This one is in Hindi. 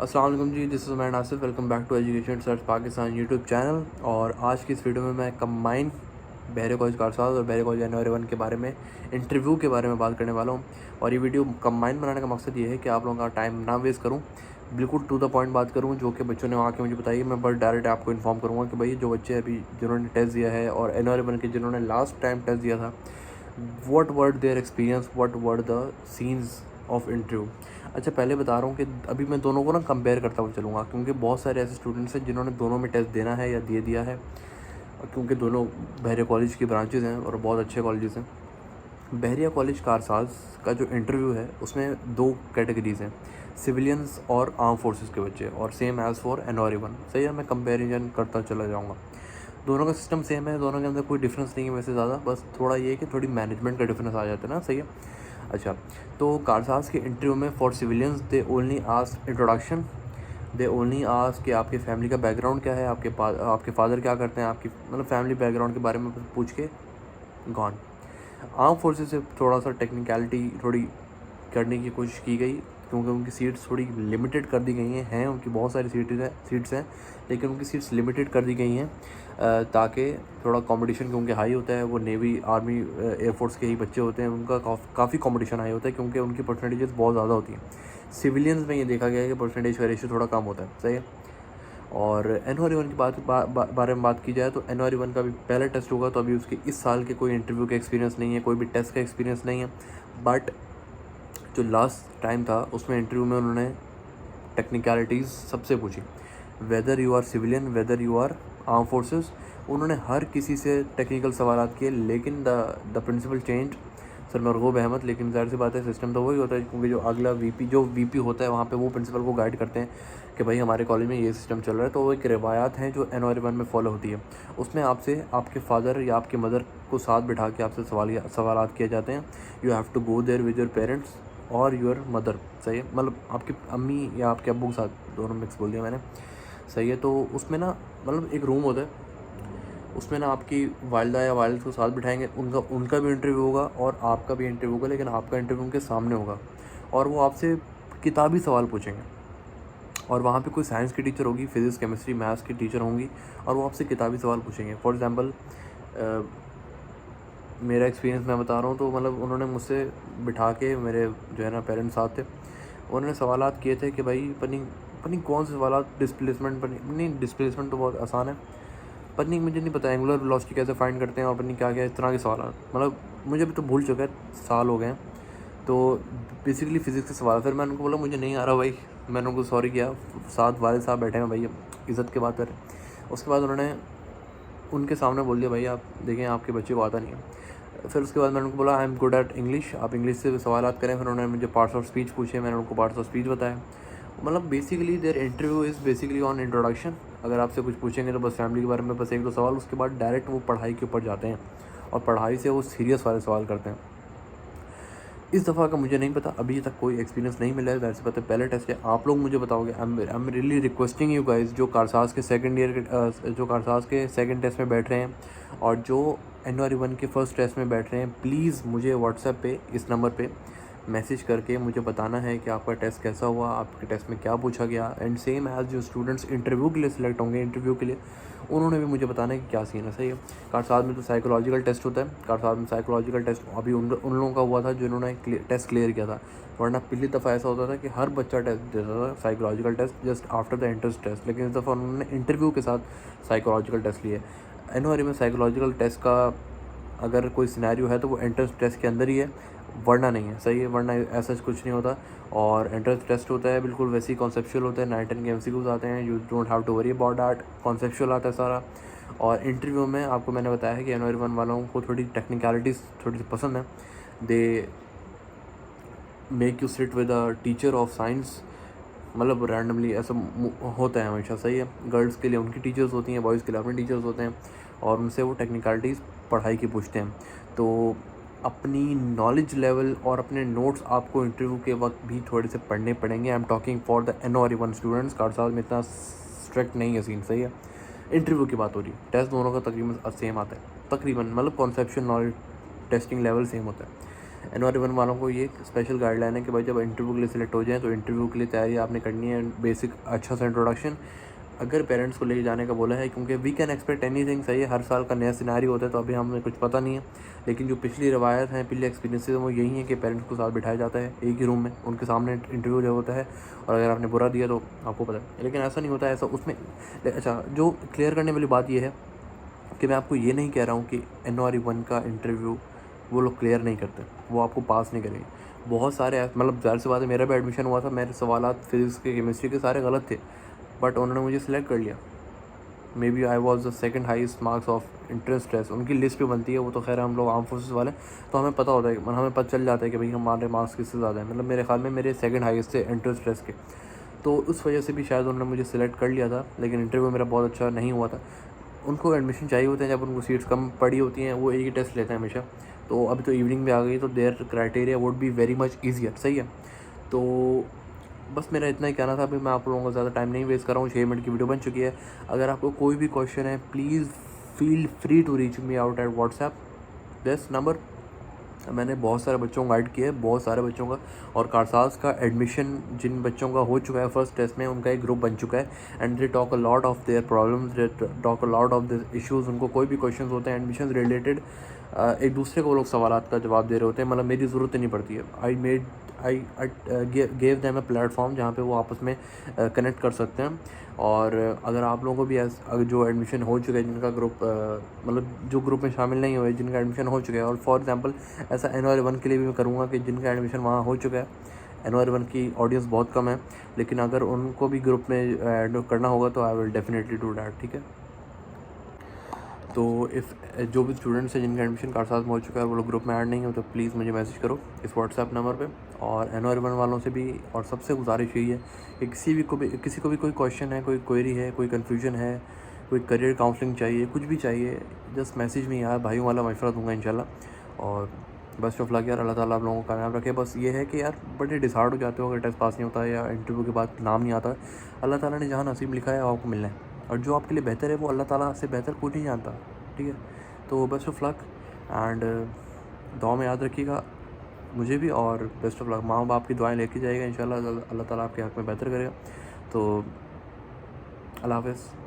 अस्सलाम वालेकुम जी, दिस इज़ मैं Nasir. Welcome back to education search Pakistan YouTube channel. और आज की इस वीडियो में मैं कंबाइन बहरे कॉलेज कारसाज और बहरे कॉलेज जनवरी 1 के बारे में इंटरव्यू के बारे में बात करने वाला हूँ। और ये वीडियो कंबाइन बनाने का मकसद ये है कि आप लोगों का टाइम ना वेस्ट करूँ, बिल्कुल टू द पॉइंट बात करूँ जो कि बच्चों ने वहाँ के मुझे बताइए। मैं बस डायरेक्ट आपको इन्फॉर्म करूँगा कि भाई जो बच्चे अभी जिन्होंने टेस्ट दिया है और जनवरी 1 के जिन्होंने लास्ट टाइम टेस्ट दिया था, what were their experience, what were the scenes of interview. अच्छा, पहले बता रहा हूँ कि अभी मैं दोनों को ना कंपेयर करता हुआ चलूँगा, क्योंकि बहुत सारे ऐसे स्टूडेंट्स हैं जिन्होंने दोनों में टेस्ट देना है या दे दिया है, क्योंकि दोनों बहरिया कॉलेज की ब्रांचेज़ हैं और बहुत अच्छे कॉलेजेस हैं। बहरिया कॉलेज कारसाज का जो इंटरव्यू है उसमें दो कैटेगरीज़ हैं, सिविलियंस और आर्म फोर्सेस के बच्चे, और सेम एज़ फॉर एनओआरई 1। सही है, मैं कंपेरिजन करता चला जाऊँगा। दोनों का सिस्टम सेम है, दोनों के अंदर कोई डिफरेंस नहीं है वैसे ज़्यादा, बस थोड़ा ये है कि थोड़ी मैनेजमेंट का डिफरेंस आ जाता है ना। सही है। अच्छा, तो कारसाज के इंटरव्यू में for civilians they only ask introduction, they only ask कि आपके फैमिली का बैकग्राउंड क्या है, आपके फादर क्या करते हैं, आपकी मतलब फैमिली बैकग्राउंड के बारे में पूछ के गॉन। आर्म फोर्सेस से थोड़ा सा टेक्निकलिटी थोड़ी करने की कोशिश की गई, क्योंकि उनकी सीट्स थोड़ी लिमिटेड कर दी गई हैं उनकी बहुत सारी सीट्स हैं, लेकिन उनकी सीट्स लिमिटेड कर दी गई हैं ताकि थोड़ा कंपटीशन क्योंकि हाई होता है। वो नेवी, आर्मी, एयरफोर्स के ही बच्चे होते हैं, उनका काफ़ी कंपटीशन हाई होता है क्योंकि उनकी परसेंटेजेस बहुत ज़्यादा होती हैं। सिविलियंस में ये देखा गया है कि परसेंटेज का रेशियो थोड़ा कम होता है। सही है। और एनओआरई 1 की बारे में बात की जाए तो एनओआरई 1 का भी पहला टेस्ट होगा, तो अभी उसके इस साल के कोई इंटरव्यू का एक्सपीरियंस नहीं है, कोई भी टेस्ट का एक्सपीरियंस नहीं है। बट जो लास्ट टाइम था उसमें इंटरव्यू में उन्होंने टेक्निकलिटीज़ सबसे पूछी, whether you are civilian, whether you are arm forces. उन्होंने हर किसी से टेक्निकल सवाल किए, लेकिन the principal change sir Marghoob Ahmed. लेकिन ज़ाहिर सी बात है, सिस्टम तो वही होता है, क्योंकि जो अगला वीपी होता है वहाँ पे वो प्रिंसिपल को गाइड करते हैं कि भाई हमारे कॉलेज में ये सिस्टम चल रहा है। तो वो एक रिवायात हैं जो एनओआरई 1 में फॉलो होती है। उसमें आपसे आपके फादर या आपके मदर को साथ बिठा के आपसे सवाल किए जाते हैं। You have to go there with your parents और योर मदर। सही है, मतलब आपकी अम्मी या आपके अब्बू के साथ, दोनों मिक्स बोल दिया मैंने। सही है। तो उसमें ना मतलब एक रूम होता है, उसमें ना आपकी वालिदा या वालिद को साथ बिठाएंगे, उनका भी इंटरव्यू होगा और आपका भी इंटरव्यू होगा, लेकिन आपका इंटरव्यू उनके सामने होगा और वो आपसे किताबी सवाल पूछेंगे। और वहाँ पे कोई साइंस की टीचर होगी, फिज़िक्स, केमिस्ट्री, मैथ्स की टीचर होंगी, और वो आपसे किताबी सवाल पूछेंगे। फॉर एग्ज़ाम्पल मेरा एक्सपीरियंस मैं बता रहा हूँ, तो मतलब उन्होंने मुझसे बिठा के, मेरे जो है ना पेरेंट्स साथ थे, उन्होंने सवालात किए थे कि भाई पनी कौन से सवाल, डिस्प्लेसमेंट, नहीं डिस्प्लेसमेंट तो बहुत आसान है, पनी मुझे नहीं पता एंगुलर वेलोसिटी कैसे फाइंड करते हैं, और पनी क्या क्या इस तरह के सवाल, मतलब मुझे भी तो भूल चुका है, साल हो गए हैं। तो बेसिकली फ़िज़िक्स के सवाल, फिर मैंने उनको बोला मुझे नहीं आ रहा भाई, मैंने उनको सॉरी किया, साथ वाले साहब बैठे हैं भाई, इज़्ज़त की बात करें। उसके बाद उन्होंने उनके सामने बोल दिया भाई आप देखें आपके बच्चे को आता नहीं है। फिर उसके बाद मैंने उनको बोला I am good at English, आप इंग्लिश से सवाल करें। फिर उन्होंने मुझे पार्ट्स ऑफ स्पीच पूछे, मैंने उनको पार्ट्स ऑफ स्पीच बताया। मतलब basically their interview is basically on introduction. अगर आपसे कुछ पूछेंगे तो बस फैमिली के बारे में बस एक दो सवाल, उसके बाद डायरेक्ट वो पढ़ाई के ऊपर जाते हैं और पढ़ाई से वो सीरियस वाले सवाल करते हैं। इस दफ़ा का मुझे नहीं पता, अभी तक कोई एक्सपीरियंस नहीं मिला है, ज़ाहिर सी बात है पहला टेस्ट है, आप लोग मुझे बताओगे। I am really requesting you guys, जो कारसाज के सेकंड ईयर के जो कारसाज के सेकंड टेस्ट में बैठ रहे हैं और जो एनओआरई 1 के फर्स्ट टेस्ट में बैठ रहे हैं, प्लीज़ मुझे व्हाट्सएप पे इस नंबर पे मैसेज करके मुझे बताना है कि आपका टेस्ट कैसा हुआ, आपके टेस्ट में क्या पूछा गया। एंड सेम एज़ जो स्टूडेंट्स इंटरव्यू के लिए सिलेक्ट होंगे, इंटरव्यू के लिए उन्होंने भी मुझे बताना है कि क्या सीन है। सही है। कारसाज में तो साइकोलॉजिकल टेस्ट होता है, कारसाज में साइकोलॉजिकल टेस्ट अभी उन लोगों का हुआ था जिन्होंने टेस्ट क्लियर किया था, वरना पिछली दफ़ा ऐसा होता था कि हर बच्चा टेस्ट देता था psychological test just after the entrance test, लेकिन इस दफ़ा उन्होंने इंटरव्यू के साथ साइकोलॉजिकल टेस्ट लिए। एनओआरई में साइकोलॉजिकल टेस्ट का अगर कोई सिनेरियो है तो वो एंट्रेंस टेस्ट के अंदर ही है, वरना नहीं है। सही है, वरना ऐसा कुछ नहीं होता। और एंट्रेंस टेस्ट होता है बिल्कुल वैसे ही कॉन्सेप्चुअल होता है, 9-10 के एमसीक्यूज आते हैं, you don't have to worry about that, conceptual आता है सारा। और इंटरव्यू में आपको मैंने बताया है कि एनओआरई 1 वालों को थोड़ी टेक्निकलिटीज़ थोड़ी सी पसंद है। They make you sit with a teacher of science, मतलब रैंडमली ऐसा होता है हमेशा। सही है, गर्ल्स के लिए उनकी टीचर्स होती हैं, बॉयज़ के लिए अपने टीचर्स होते हैं, और उनसे वो टेक्निकलिटीज़ पढ़ाई की पूछते हैं। तो अपनी नॉलेज लेवल और अपने नोट्स आपको इंटरव्यू के वक्त भी थोड़े से पढ़ने पड़ेंगे। I am talking for the एनओआरई 1 स्टूडेंट्स। कारसाज में इतना स्ट्रिक्ट नहीं है सीन। सही है, इंटरव्यू की बात हो रही है, टेस्ट दोनों का तकरीबन सेम आता है, तकरीबन मतलब conceptual knowledge testing level same होता है। NOR1 वालों को ये स्पेशल गाइडलाइन है कि भाई जब इंटरव्यू के लिए सिलेक्ट हो जाए तो इंटरव्यू के लिए तैयारी आपने करनी है, बेसिक अच्छा सा इंट्रोडक्शन अगर पेरेंट्स को लेके जाने का बोला है, क्योंकि वी कैन एक्सपेक्ट एनीथिंग। सही है, हर साल का नया सिनारी होता है, तो अभी हमें कुछ पता नहीं है, लेकिन जो पिछली रवायत हैं, पिछले एक्सपीरियंसेस हैं, वो यही है कि पेरेंट्स को साथ बिठाया जाता है एक ही रूम में, उनके सामने इंटरव्यू जो होता है, और अगर आपने बुरा दिया तो आपको पता है। लेकिन ऐसा नहीं होता है, ऐसा उसमें अच्छा जो क्लियर करने वाली बात यह है कि मैं आपको ये नहीं कह रहा हूँ कि NOR1 का इंटरव्यू वो लोग क्लियर नहीं करते, वो आपको पास नहीं करेंगे। बहुत सारे मतलब ज़ाहिर सी बात है, मेरा भी एडमिशन हुआ था, मेरे सवालात फिजिक्स के, केमिस्ट्री के सारे गलत थे, बट उन्होंने मुझे सिलेक्ट कर लिया। Maybe I was the second highest marks of entrance test, उनकी लिस्ट भी बनती है, वो तो खैर हम लोग आर्म फोर्सेस वाले, तो हमें पता होता है, हमें पता चल जाता है कि भाई हमारे मार्क्स किससे ज़्यादा है। मतलब मेरे ख्याल में मेरे सेकंड हाईएस्ट थे एंट्रेंस टेस्ट के, तो उस वजह से भी शायद उन्होंने मुझे सिलेक्ट कर लिया था। लेकिन इंटरव्यू मेरा बहुत अच्छा नहीं हुआ था। उनको एडमिशन चाहिए होते हैं जब उनको सीट्स कम पड़ी होती हैं, वो एक ही टेस्ट लेते हैं हमेशा। तो अभी तो इवनिंग में आ गई, तो their criteria would be very much easier. सही है, तो बस मेरा इतना ही कहना था। अभी मैं आप लोगों को ज़्यादा टाइम नहीं वेस्ट कर रहा हूँ, 6 मिनट की वीडियो बन चुकी है। अगर आपको कोई भी क्वेश्चन है, please feel free to reach me out at WhatsApp this number. मैंने बहुत सारे बच्चों को गाइड किया है, बहुत सारे बच्चों का, और कारसाज का एडमिशन जिन बच्चों का हो चुका है फर्स्ट टेस्ट में, उनका एक ग्रुप बन चुका है। And they talk a lot of their problems, they talk a lot of the issues. उनको कोई भी क्वेश्चंस होते हैं एडमिशन रिलेटेड, एक दूसरे को लोग सवालात का जवाब दे रहे होते हैं। मतलब मेरी ज़रूरत ही नहीं पड़ती है। I gave them a platform जहाँ पे वो आपस में कनेक्ट कर सकते हैं। और अगर आप लोगों को भी अगर जो एडमिशन हो चुका है, जिनका ग्रुप मतलब जो ग्रुप में शामिल नहीं हुए, जिनका एडमिशन हो चुका है, और फॉर एग्जांपल ऐसा NOR1 के लिए भी मैं करूँगा कि जिनका एडमिशन वहाँ हो चुका है, NOR1 की ऑडियंस बहुत कम है, लेकिन अगर उनको भी ग्रुप में ऐड करना होगा तो I will definitely do that. ठीक है, तो जो भी स्टूडेंट्स हैं जिनका एडमिशन कारसाज में हो चुका है, वो लोग ग्रुप में ऐड नहीं हो, तो प्लीज़ मुझे मैसेज करो इस व्हाट्सएप नंबर पे। और NOR1 वालों से भी और सबसे गुजारिश यही है कि किसी को भी कोई क्वेश्चन है, कोई क्वेरी है, कोई कन्फ्यूजन है, कोई करियर काउंसलिंग चाहिए, कुछ भी चाहिए, जस्ट मैसेज में। यार भाइयों वाला मशवरा दूंगा इंशाल्लाह। और बेस्ट ऑफ लक यार, अल्लाह ताला आप लोगों को कामयाब रखे। बस ये है कि यार बड़े डिसहार्ड हो जाते हो अगर टेस्ट पास नहीं होता है या इंटरव्यू के बाद नाम नहीं आता। अल्लाह ताला ने जहाँ नसीब लिखा है आपको मिलना है, और जो आपके लिए बेहतर है वो अल्लाह ताला से बेहतर कोई नहीं जानता। ठीक है, तो बेस्ट ऑफ लक, एंड दुआ में याद रखिएगा मुझे भी, और बेस्ट ऑफ लक। माँ बाप की दुआएं लेके जाइएगा इंशाल्लाह, अल्लाह ताला आपके हक़ में बेहतर करेगा। तो अल्लाह हाफ़िज़।